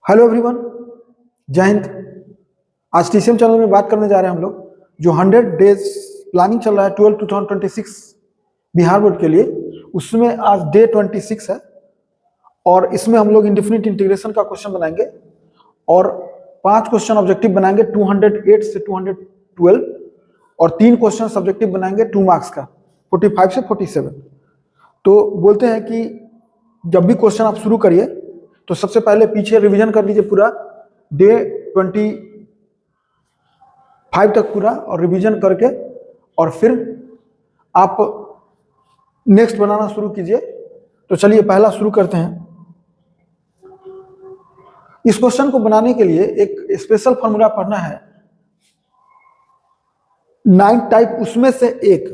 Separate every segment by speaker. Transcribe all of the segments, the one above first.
Speaker 1: Hello everyone, जय हिंद। आज TCM channel में बात करने जा रहे हैं हम लोग जो 100 डेज प्लानिंग चल रहा है 12/2026 बिहार बोर्ड के लिए, उसमें आज डे 26 है और इसमें हम लोग इंडेफिनिट इंटीग्रेशन का क्वेश्चन बनाएंगे और 5 क्वेश्चन ऑब्जेक्टिव बनाएंगे 208 से 212 और 3 क्वेश्चन सब्जेक्टिव बनाएंगे 2 मार्क्स का 45 से 47। तो बोलते हैं कि जब भी क्वेश्चन आप शुरू करिए तो सबसे पहले पीछे रिवीजन कर लीजिए पूरा डे 25 तक पूरा और रिवीजन करके और फिर आप नेक्स्ट बनाना शुरू कीजिए। तो चलिए पहला शुरू करते हैं। इस क्वेश्चन को बनाने के लिए एक स्पेशल फॉर्मूला पढ़ना है। 9 टाइप उसमें से एक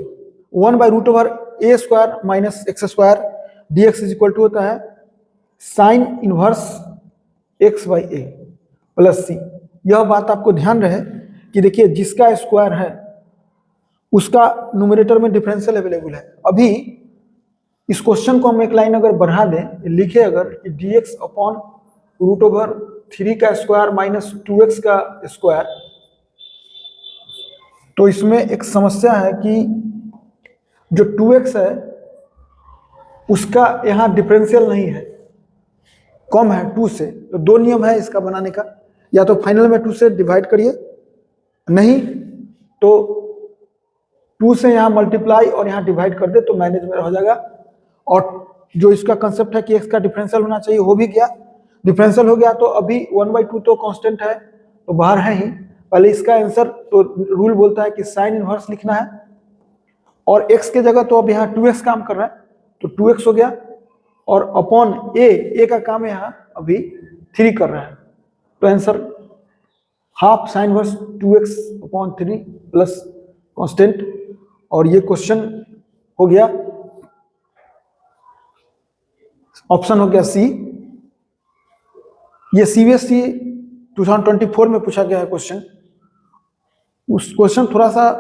Speaker 1: 1/√a² - x² dx = होता है sine inverse x/a plus c। यह बात आपको ध्यान रहे कि देखिए जिसका स्क्वायर है उसका न्यूमरेटर में डिफरेंशियल अवेलेबल है। अभी इस क्वेश्चन को हम एक लाइन अगर बढ़ा दें, लिखे अगर कि dx/√3 का स्क्वायर माइनस 2x का स्क्वायर, तो इसमें एक समस्या है कि जो 2x है उसका यहाँ डिफरेंशियल नहीं है, कम है 2 से। तो 2 नियम है इसका बनाने का, या तो फाइनल में 2 से डिवाइड करिए, नहीं तो 2 से यहाँ मल्टीप्लाई और यहाँ डिवाइड कर दे तो मैनेज में हो जाएगा। और जो इसका कंसेप्ट है कि x का डिफरेंशियल होना चाहिए हो भी गया, डिफरेंशियल हो गया। तो अभी 1/2 तो कांस्टेंट है तो बाहर है ही। पहले इसका आंसर तो रूल बोलता है कि साइन इनवर्स लिखना है और x के जगह तो अब यहाँ 2x काम कर रहा है तो 2x हो गया और अपॉन a का काम यहाँ अभी 3 कर रहा है। तो answer half sine inverse 2x/3 plus constant. और ये क्वेश्चन हो गया, ऑप्शन हो गया सी। ये सीबीएसई 2024 में पूछा गया है क्वेश्चन। उस क्वेश्चन थोड़ा सा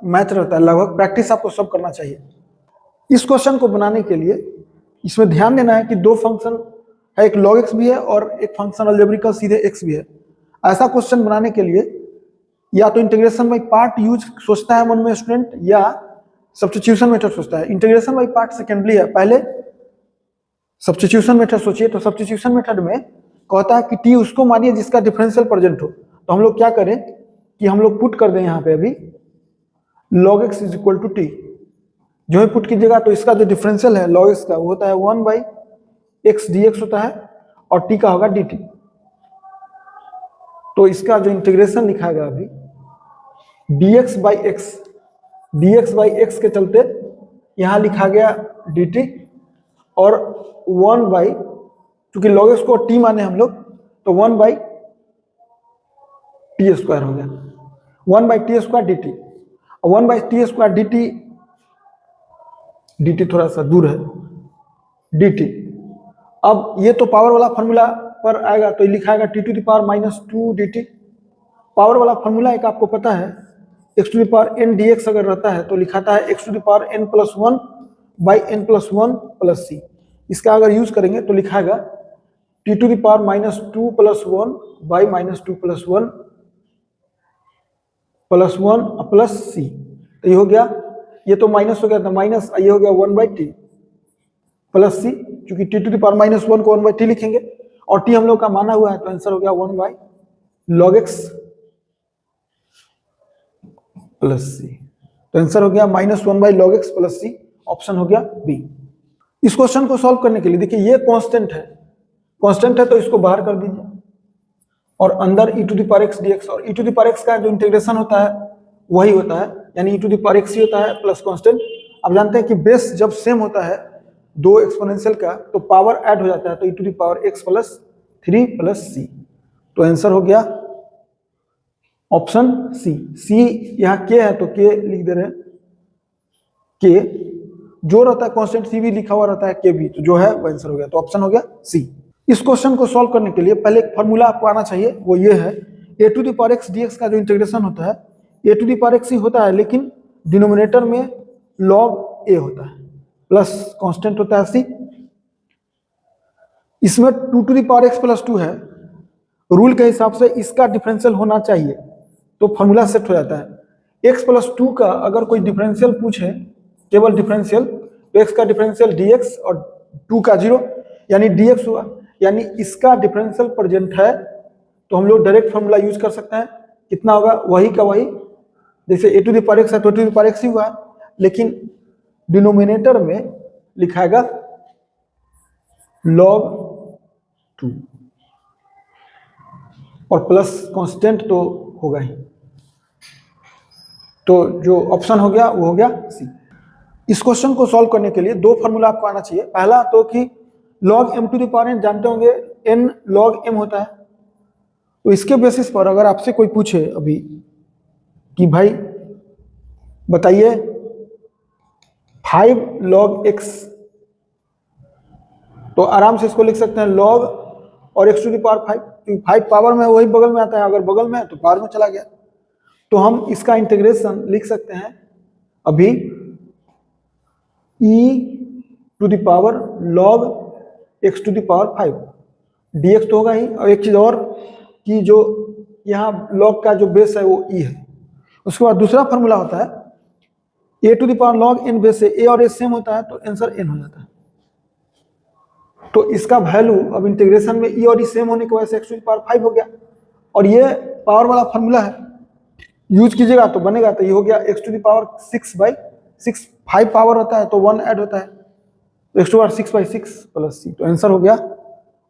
Speaker 1: मैच रहता है, लगभग प्रैक्टिस आपको सब करना चाहिए। इस क्वेश्चन को बनाने के लिए इसमें ध्यान देना है कि 2 फंक्शन है, एक log x भी है और एक फंक्शन अलजेब्रिकल सीधे x भी है। ऐसा क्वेश्चन बनाने के लिए या तो इंटीग्रेशन बाई पार्ट यूज सोचता है मन में स्टूडेंट, या सब्स्टिट्यूशन मेथड सोचता है। इंटीग्रेशन बाई पार्ट सेकेंडरी है, पहले सब्स्टिट्यूशन मेथड सोचिए। तो सब्स्टिट्यूशन मेथड में कहता है कि t उसको मानिए जिसका डिफरेंशियल प्रेजेंट हो। तो हम लोग क्या करें कि हम लोग पुट कर दें यहाँ पे अभी log x = t। जो ही पुट कीजिएगा तो इसका जो डिफरेंशियल है log x का वो होता है 1/x dx होता है और t का होगा dt। तो इसका जो इंटीग्रेशन लिखाएगा अभी dx/x के चलते यहाँ लिखा गया dt और 1/, चूंकि log x को t माने हम लोग तो 1/t² हो गया, 1/t² dt। 1/t² dt थोड़ा सा दूर है dt। अब ये तो पावर वाला फॉर्मूला पर आएगा तो लिखाएगा t⁻⁻2 dt। पावर वाला फॉर्मूला एक आपको पता है, x⁴n dx अगर रहता है तो लिखाता है x⁴n+1/n+1 + c। इसका अगर यूज करेंगे तो लिखाएगा t⁻⁻2 + 1/-1 + c। तो ये हो गया, ये तो माइनस हो गया था माइनस, ये हो गया 1/t + c। क्योंकि t⁻⁻1 को 1/t लिखेंगे और t हम लोग का माना हुआ है तो आंसर हो गया 1/log x + c। तो आंसर हो गया -1/log x + c। ऑप्शन हो गया बी। इस क्वेश्चन को सॉल्व करने के लिए देखिए ये कांस्टेंट है, कांस्टेंट है तो इसको बाहर कर दीजिए और अंदर e⁻x dx, और e⁻x का जो इंटीग्रेशन होता है वही होता है, यानी e⁻x ही होता है प्लस कांस्टेंट। आप जानते हैं कि बेस जब सेम होता है 2 एक्सपोनेंशियल का तो पावर ऐड हो जाता है, तो e⁻x + 3 + c। तो आंसर हो गया ऑप्शन सी। सी यहाँ k है तो k लिख दे रहे हैं, k जो रहता है कांस्टेंट सी भी लिखा हुआ रहता है k भी, तो जो है वो आंसर हो गया। तो ऑप्शन हो गया सी। इस क्वेश्चन को सॉल्व करने के लिए पहले एक फॉर्मूला आपको आना चाहिए, वो ये है a⁻x dx का जो इंटीग्रेशन होता है a⁻x ही होता है, लेकिन डिनोमिनेटर में log a होता है प्लस कांस्टेंट होता है c। इसमें 2⁻x + 2 है रूल के हिसाब से इसका डिफरेंशियल होना चाहिए, तो फॉर्मूला सेट हो जाता है। x प्लस 2 का अगर कोई डिफरेंशियल पूछे, केवल डिफरेंशियल, तो x का डिफरेंशियल dx और 2 का 0 यानी dx हुआ, यानी इसका डिफरेंशियल प्रेजेंट है, तो हम लोग डायरेक्ट फॉर्मूला यूज कर सकते हैं। कितना होगा, वही का वही, जैसे a to the power x है तो a to the power x ही हुआ, लेकिन डिनोमिनेटर में लिखाएगा log 2 और प्लस कांस्टेंट तो होगा ही। तो जो ऑप्शन हो गया वो हो गया सी। इस क्वेश्चन को सॉल्व करने के लिए दो फॉर्मूला आपको आना चाहिए। पहला तो कि log m to the power n जानते होंगे, n log m होता है। तो इसके बेसिस पर अगर आपसे कोई पूछे अभी कि भाई बताइए 5 log x, तो आराम से इसको लिख सकते हैं log और x टू द पावर 5, क्योंकि 5 पावर में वही बगल में आता है, अगर बगल में है तो पावर में चला गया। तो हम इसका इंटीग्रेशन लिख सकते हैं अभी e to the power log x to the power 5 dx तो होगा ही। और एक चीज और कि जो यहाँ log का जो बेस है वो e है। उसके बाद दूसरा फॉर्मूला होता है a to the power log n base से a और a सेम होता है तो आंसर n हो जाता है। तो इसका वैल्यू अब इंटीग्रेशन में e और e सेम होने की वजह से x टू द पावर 5 हो गया, और ये पावर वाला फॉर्मूला है, यूज कीजिएगा तो बनेगा। तो ये हो गया x to the power 6/6, 5 power होता है तो 1 ऐड होता है, तो x to power 6/6 plus c। तो आंसर हो गया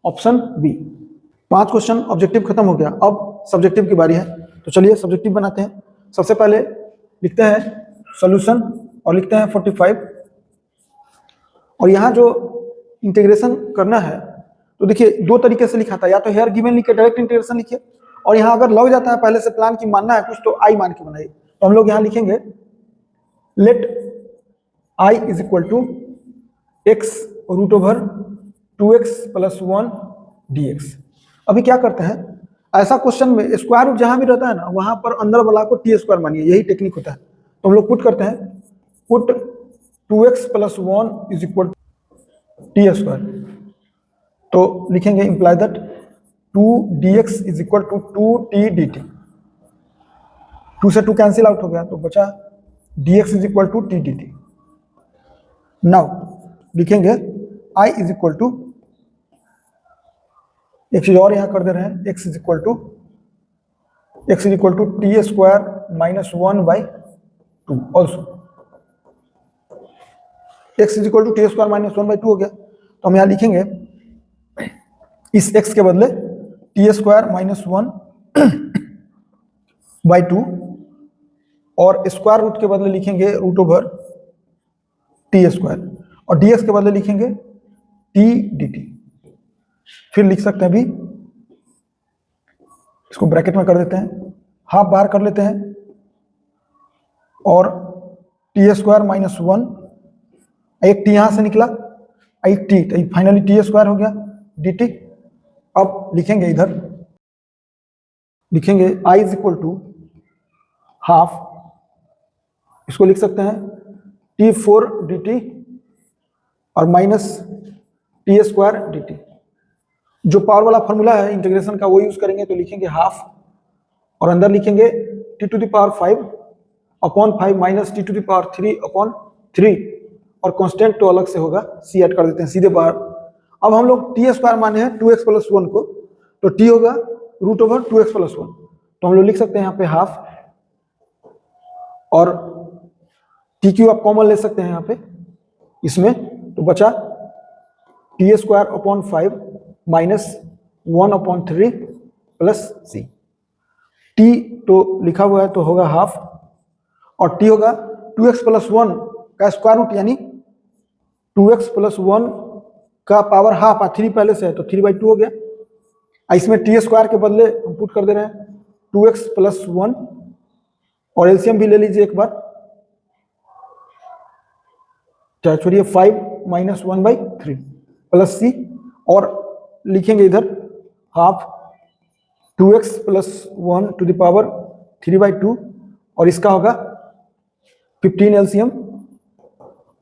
Speaker 1: ऑप्शन बी। 5 क्वेश्चन ऑब्जेक्टिव खत्म हो गया, अब सब्जेक्टिव की बारी है। तो चलिए सब्जेक्टिव बनाते हैं। सबसे पहले लिखते हैं सॉल्यूशन और लिखते हैं 45। और यहाँ जो इंटीग्रेशन करना है तो देखिए दो तरीके से लिखा था, या तो हेयर गिवन लिखे डायरेक्ट इंटीग्रेशन लिखिए, और यहाँ अगर लग जाता है पहले से प्लान की मानना है कुछ तो आई मान के बनाइए। तो हम लोग यहाँ लिखेंगे let I is equal to x root over 2x plus 1 dx। अभी क्या करते हैं, ऐसा क्वेश्चन में स्क्वायर रूट जहां भी रहता है ना, वहां पर अंदर वाला को टी स्क्वायर मानिए, यही टेक्निक होता है। तो हम लोग पुट करते हैं, put 2x plus 1 is equal t square. तो लिखेंगे imply that 2 dx is equal to 2t dt। 2 से 2 कैंसिल आउट हो गया तो बचा dx is equal to t dt। Now लिखेंगे i इज इक्वल टू, एक चीज और यहां कर दे रहे हैं, x is equal to t square minus 1/2 also. x is equal to t square minus 1/2 हो गया। तो हम यहां लिखेंगे इस x के बदले टी स्क्वायर माइनस 1/2, और स्क्वायर रूट के बदले लिखेंगे रूट ओवर टी स्क्वायर, और dx के बदले लिखेंगे t dt। फिर लिख सकते हैं, अभी इसको ब्रैकेट में कर देते हैं, हाफ बाहर कर लेते हैं, और टी स्क्वायर माइनस 1, एक टी यहां से निकला, एक टी, तो फाइनली टी स्क्वायर हो गया dt। अब लिखेंगे इधर, लिखेंगे i is equal to half, इसको लिख सकते हैं t4 dt और माइनस टी स्क्वायर dt। जो पावर वाला फॉर्मूला है इंटीग्रेशन का वो यूज करेंगे, तो लिखेंगे हाफ, और अंदर लिखेंगे t to the power 5 upon 5 minus t to the power 3 upon 3, और कांस्टेंट तो अलग से होगा, सी ऐड कर देते हैं सीधे बाहर। अब हम लोग टी स्क्वायर माने हैं 2x प्लस 1 को, तो टी होगा रूट ओवर 2x प्लस 1। तो हम लोग लिख सकते हैं यहाँ पे हाफ, और टी क्यू आप कॉमन ले सकते हैं यहाँ पे इसमें, तो बचा T square upon 5 minus 1/3 plus C. T तो लिखा हुआ है तो होगा हाफ, और टी होगा 2x प्लस 1 का स्क्वायर रूट, यानी 2x प्लस 1 का पावर हाफ, 3 पहले से है तो 3/2 हो गया। इसमें टी स्क्वायर के बदले हम पुट कर दे रहे हैं 2x प्लस 1, और एलसीएम भी ले लीजिए एक बार, चाहे छोड़िए 5 माइनस 1/3 प्लस सी, और लिखेंगे इधर half 2x plus 1 to the power 3/2, और इसका होगा 15 एलसीएम,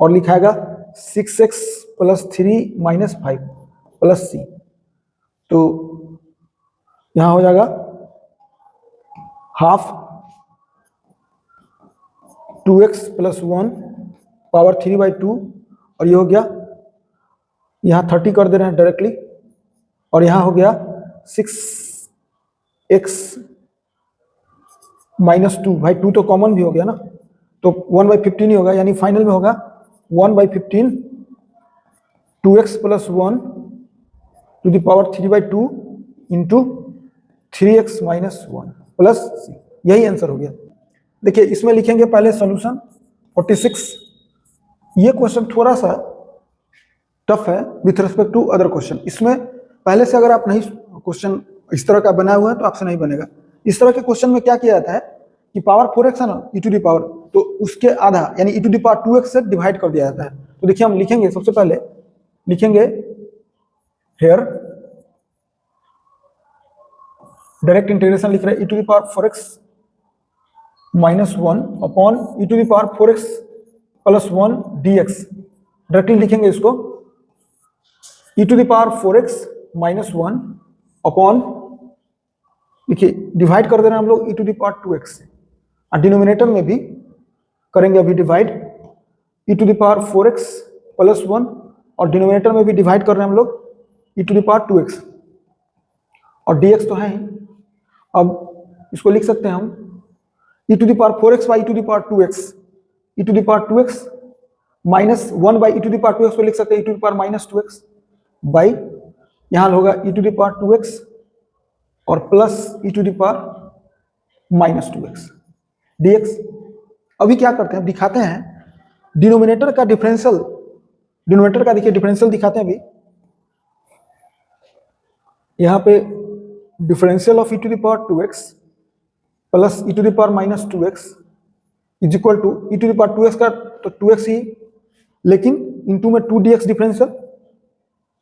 Speaker 1: और लिखाएगा 6x प्लस 3 माइनस 5 प्लस सी। तो यहाँ हो जाएगा हाफ 2x + 1 पावर 3/2, और ये हो गया, यहाँ 30 कर दे रहे हैं डायरेक्टली, और यहाँ हो गया 6x - 2, भाई 2 तो कॉमन भी हो गया ना, तो 1/15 ही होगा, यानी फाइनल में होगा 1/15 2x + 1 to the power 3/2 into 3x - 1 plus c। यही आंसर हो गया। देखिए इसमें लिखेंगे पहले सॉल्यूशन 46। ये क्वेश्चन थोड़ा सा टफ है with respect to other question. इसमें पहले से अगर आप नहीं क्वेश्चन इस तरह का बना हुआ है तो आपसे नहीं बनेगा। इस तरह के क्वेश्चन में क्या किया जाता है कि पावर 4x है ना, e टू द पावर, तो उसके आधा यानी e to the power 2x से डिवाइड कर दिया जाता है। तो देखिए हम लिखेंगे, सबसे पहले लिखेंगे हेयर डायरेक्ट इंटीग्रेशन लिख रहे हैं e to the power 4x - 1 upon e to the power 4x + 1 dx। Directly लिखेंगे इसको e to the power 4x - 1 upon, देखिए डिवाइड कर दे रहे हैं हम लोग e to the power 2x से, और डिनोमिनेटर में भी करेंगे अभी divide e to the power 4x + 1, और डिनोमिनेटर में भी डिवाइड कर रहे हैं हम लोग e to the power 2x, और dx तो है ही। अब इसको लिख सकते हैं हम e to the power 4x by e to the power 2x, e to the power 2x minus 1 by e to the power 2x को लिख सकते हैं e to the power -2x by, यहाँ होगा e to the power 2x और plus e to the power -2x dx। अभी क्या करते हैं, दिखाते हैं डिनोमिनेटर का डिफरेंशियल, डिनोमिनेटर का देखिए डिफरेंशियल दिखाते हैं। अभी यहाँ पे differential of e to the power 2x plus e to the power -2x is equal to e to the power 2x का तो 2x ही, लेकिन इनटू में 2dx डिफरेंशियल,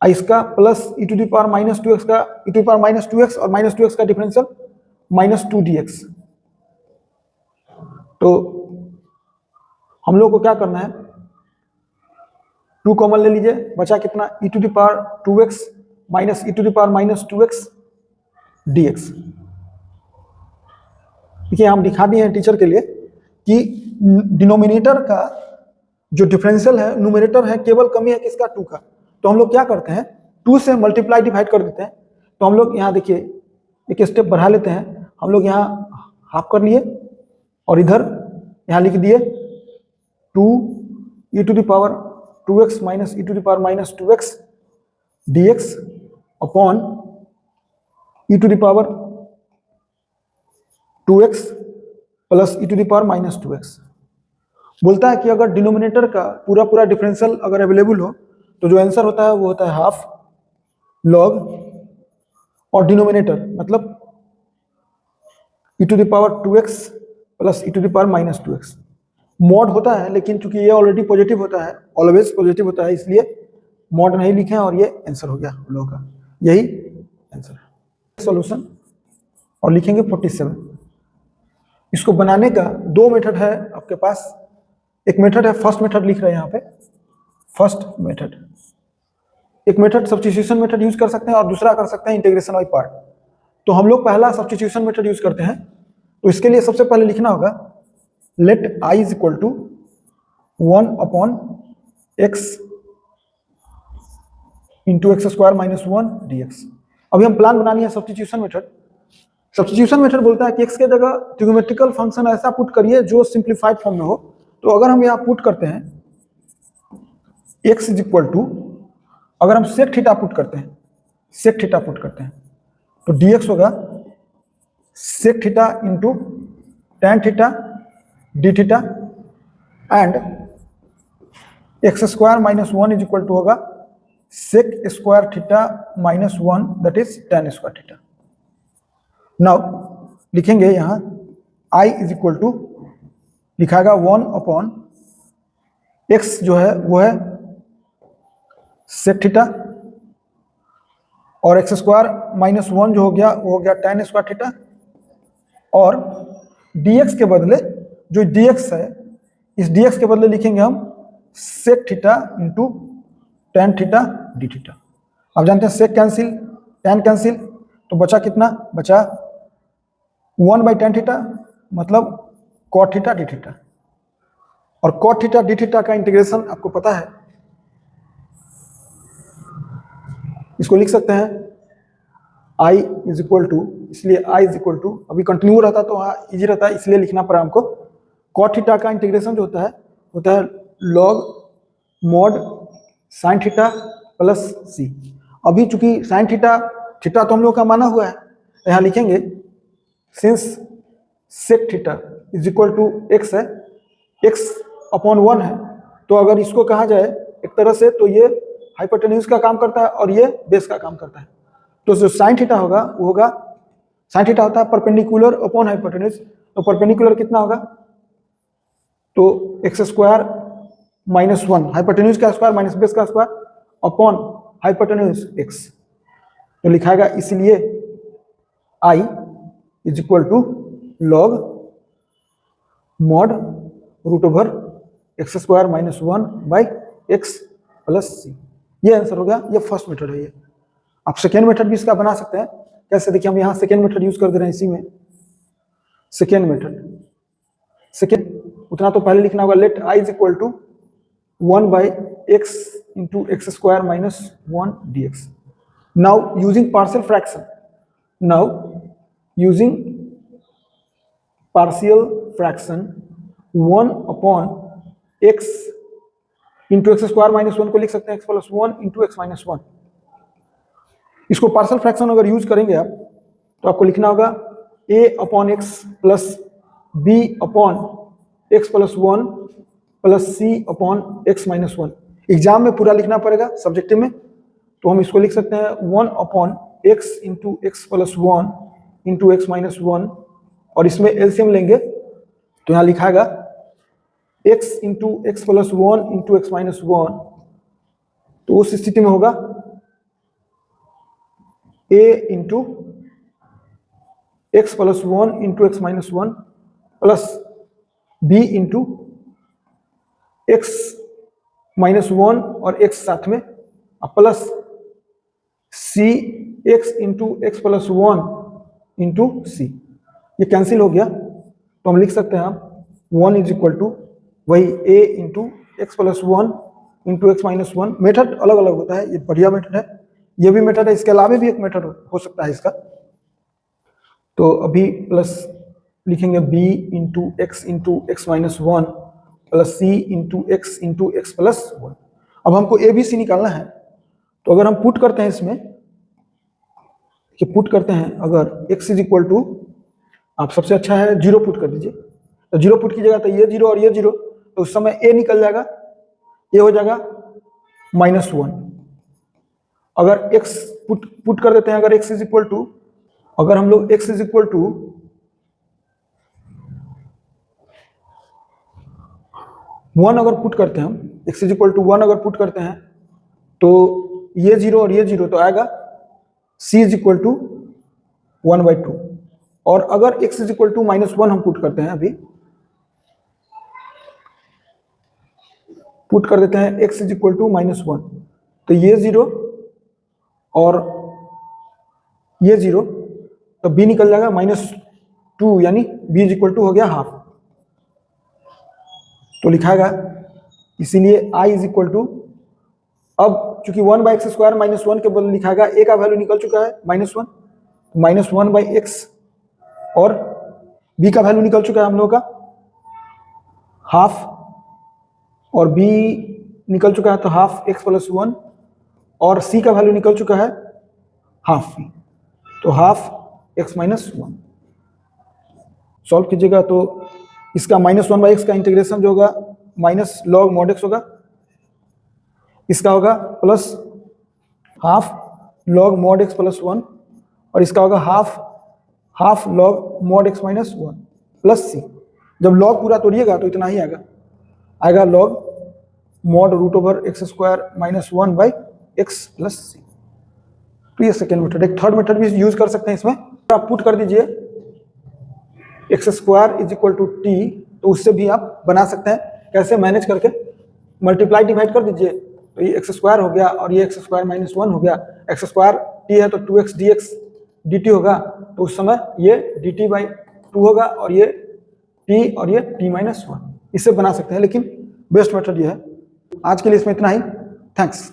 Speaker 1: इसका plus e to the power -2x का e to the power -2x और -2x का differential -2dx। तो हम लोग को क्या करना है, 2 कॉमन ले लीजिए, बचा कितना e to the power 2x minus e to the power -2x dx। देखिए हम दिखा दिए हैं टीचर के लिए कि डिनोमिनेटर का जो डिफरेंशियल है, न्यूमरेटर है, केवल कमी है किसका, 2 का। तो हम लोग क्या करते हैं, 2 से मल्टीप्लाई डिवाइड कर देते हैं। तो हम लोग यहाँ देखिए एक स्टेप बढ़ा लेते हैं, हम लोग यहाँ हाफ कर लिए और इधर यहाँ लिख दिए 2 e to the power 2x minus e to the power -2x dx upon e to the power 2x plus e to the power -2x। बोलता है कि अगर डिनोमिनेटर का पूरा पूरा डिफरेंशियल अगर अवेलेबल हो तो जो आंसर होता है वो होता है हाफ लॉग, और डिनोमिनेटर मतलब e to the power 2x plus e to the power -2x। Mod होता है, लेकिन चूंकि ये ऑलरेडी पॉजिटिव होता है, ऑलवेज पॉजिटिव होता है, इसलिए मॉड नहीं लिखे और ये आंसर हो गया हम लोगों का, यही आंसर है। सॉल्यूशन और लिखेंगे 47। इसको बनाने का 2 मेथड है आपके पास। एक मेथड है फर्स्ट मेथड लिख रहे हैं यहाँ पे, फर्स्ट मेथड। एक मेथड सब्स्टिट्यूशन मेथड यूज कर सकते हैं और दूसरा कर सकते हैं इंटीग्रेशन बाय पार्ट। तो हम लोग पहला सब्स्टिट्यूशन मेथड यूज करते हैं। तो इसके लिए सबसे पहले लिखना होगा let i is equal to 1 upon x into x square minus 1 dx। अभी हम प्लान बना लिया सब्स्टिट्यूशन मेथड। सब्स्टिट्यूशन मेथड बोलता है कि x के जगह ट्रिगोनोमेट्रिकल फंक्शन ऐसा पुट करिए जो सिंप्लीफाइड फॉर्म में हो। तो अगर हम यहाँ पुट करते हैं x इज इक्वल टू, अगर हम सेक थीटा पुट करते हैं, सेक थीटा पुट करते हैं तो dx होगा sec theta into tan theta D theta and X square minus 1 is equal to होगा sec square theta minus 1 that is tan square theta. Now लिखेंगे यहाँ i is equal to लिखाएगा 1 upon x जो है वो है sec theta और X square minus 1 जो हो गया वो हो गया टैन स्क्वायर थीटा, और dx के बदले जो dx है इस dx के बदले लिखेंगे हम sec theta into tan theta D theta. आप जानते हैं सेक कैंसिल टैन कैंसिल, तो बचा कितना, बचा 1/tan थीटा मतलब cot थीटा डी थीटा, और cot थीटा डी थीटा का इंटीग्रेशन आपको पता है, इसको लिख सकते हैं I इज इक्वल टू, इसलिए I इज इक्वल टू, अभी कंटिन्यू रहता तो वहाँ इजी रहता है इसलिए लिखना पड़ा हमको। cot थीटा का इंटीग्रेशन जो होता है log mod sin theta plus C. अभी चूंकि sin थीटा थीटा तो हम लोग का माना हुआ है, यहाँ लिखेंगे since sec theta is equal to x है, x अपॉन 1 है, तो अगर इसको कहा जाए एक तरह से तो ये हाइपोटेन्यूज का काम करता है और ये बेस का काम करता है। तो जो sin थीटा होगा वो होगा, sin थीटा होता है परपेंडिकुलर अपॉन हाइपोटेन्यूज, तो परपेंडिकुलर कितना होगा, तो x स्क्वायर माइनस 1 हाइपोटेन्यूज का स्क्वायर माइनस बेस का स्क्वायर अपॉन हाइपोटेन्यूज x, तो लिखाएगा इसलिए I is equal to log mod root over X square minus 1 by X plus C. ये आंसर हो गया, ये फर्स्ट मेथड है। ये आप सेकेंड मेथड भी इसका बना सकते हैं। कैसे, देखिए हम यहाँ सेकेंड मेथड यूज कर दे रहे हैं इसी में। सेकेंड मेथड, सेकेंड उतना तो पहले लिखना होगा, let I is equal to 1 by x into x square minus 1 d x. Now using partial fraction, now using partial fraction 1 upon x into x square minus 1 को लिख सकते हैं x plus 1 into x minus 1। इसको partial fraction अगर use करेंगे आप तो आपको लिखना होगा a upon x plus b upon x plus 1 plus c upon x minus 1। Exam में पूरा लिखना पड़ेगा, सब्जेक्टिव में, तो हम इसको लिख सकते हैं 1 upon x into X plus 1 into x minus 1, और इसमें एलसीएम लेंगे तो यहाँ लिखाएगा x into X plus 1 into x minus 1, तो उस स्थिति में होगा a into X plus 1 into x minus 1 plus b into x minus 1 और x साथ में plus c x into X plus 1 into C. ये कैंसिल हो गया तो हम लिख सकते हैं आप 1 इज इक्वल टू वही a into X plus 1 into x minus 1। Method अलग अलग होता है, ये बढ़िया मेथड है, ये भी मेथड है, इसके अलावा भी एक मेथड हो सकता है इसका। तो अभी प्लस लिखेंगे b into x minus 1 plus c into X plus 1। अब हमको a b c निकालना है, तो अगर हम पुट करते हैं इसमें, कि पुट करते हैं अगर x इज इक्वल टू, आप सबसे अच्छा है 0 पुट कर दीजिए, तो 0 पुट कीजिएगा तो ये 0 और ये 0, तो उस समय a निकल जाएगा, ये हो जाएगा माइनस 1। अगर x पुट कर देते हैं, अगर x इज इक्वल टू, अगर हम लोग x इज इक्वल टू 1 अगर पुट करते हैं, हम x इज इक्वल टू 1 अगर पुट करते हैं तो ये 0 और ये 0, तो आएगा c इज इक्वल टू 1/2। और अगर x is equal to minus 1 हम पुट करते हैं, अभी पुट कर देते हैं x is equal to minus 1, तो ये 0 और ये 0, तो b निकल जाएगा -2, यानी b इज इक्वल टू हो गया हाफ। तो लिखाएगा इसीलिए i इज इक्वल टू, अब चूंकि 1 बाई एक्स स्क्वायर माइनस 1 के बदले लिखाएगा, a का वैल्यू निकल चुका है -1 बाई एक्स, और b का वैल्यू निकल चुका है हम लोगों का हाफ, और b निकल चुका है तो हाफ एक्स प्लस 1, और c का वैल्यू निकल चुका है हाफ v, तो हाफ एक्स माइनस 1। सॉल्व कीजिएगा तो इसका -1 बाई एक्स का इंटीग्रेशन जो होगा माइनस लॉग मॉड एक्स होगा, इसका होगा plus half log mod X plus 1, और इसका होगा half log mod X minus 1 plus C. जब लॉग पूरा तोड़िएगा तो इतना ही आएगा log mod root over X square minus 1 by X plus सी। तो ये सेकेंड मेथड। एक थर्ड मेथड भी यूज कर सकते हैं इसमें, आप पुट कर दीजिए X square is equal to T, तो उससे भी आप बना सकते हैं। कैसे, मैनेज करके मल्टीप्लाई डिवाइड कर दीजिए, तो ये एक्स स्क्वायर हो गया और ये एक्स स्क्वायर माइनस 1 हो गया, एक्स स्क्वायर टी है तो 2x dx dt होगा तो उस समय ये dt बाई 2 होगा और ये t और ये t-1 इसे बना सकते हैं, लेकिन बेस्ट मेथड ये है। आज के लिए इसमें इतना ही। थैंक्स।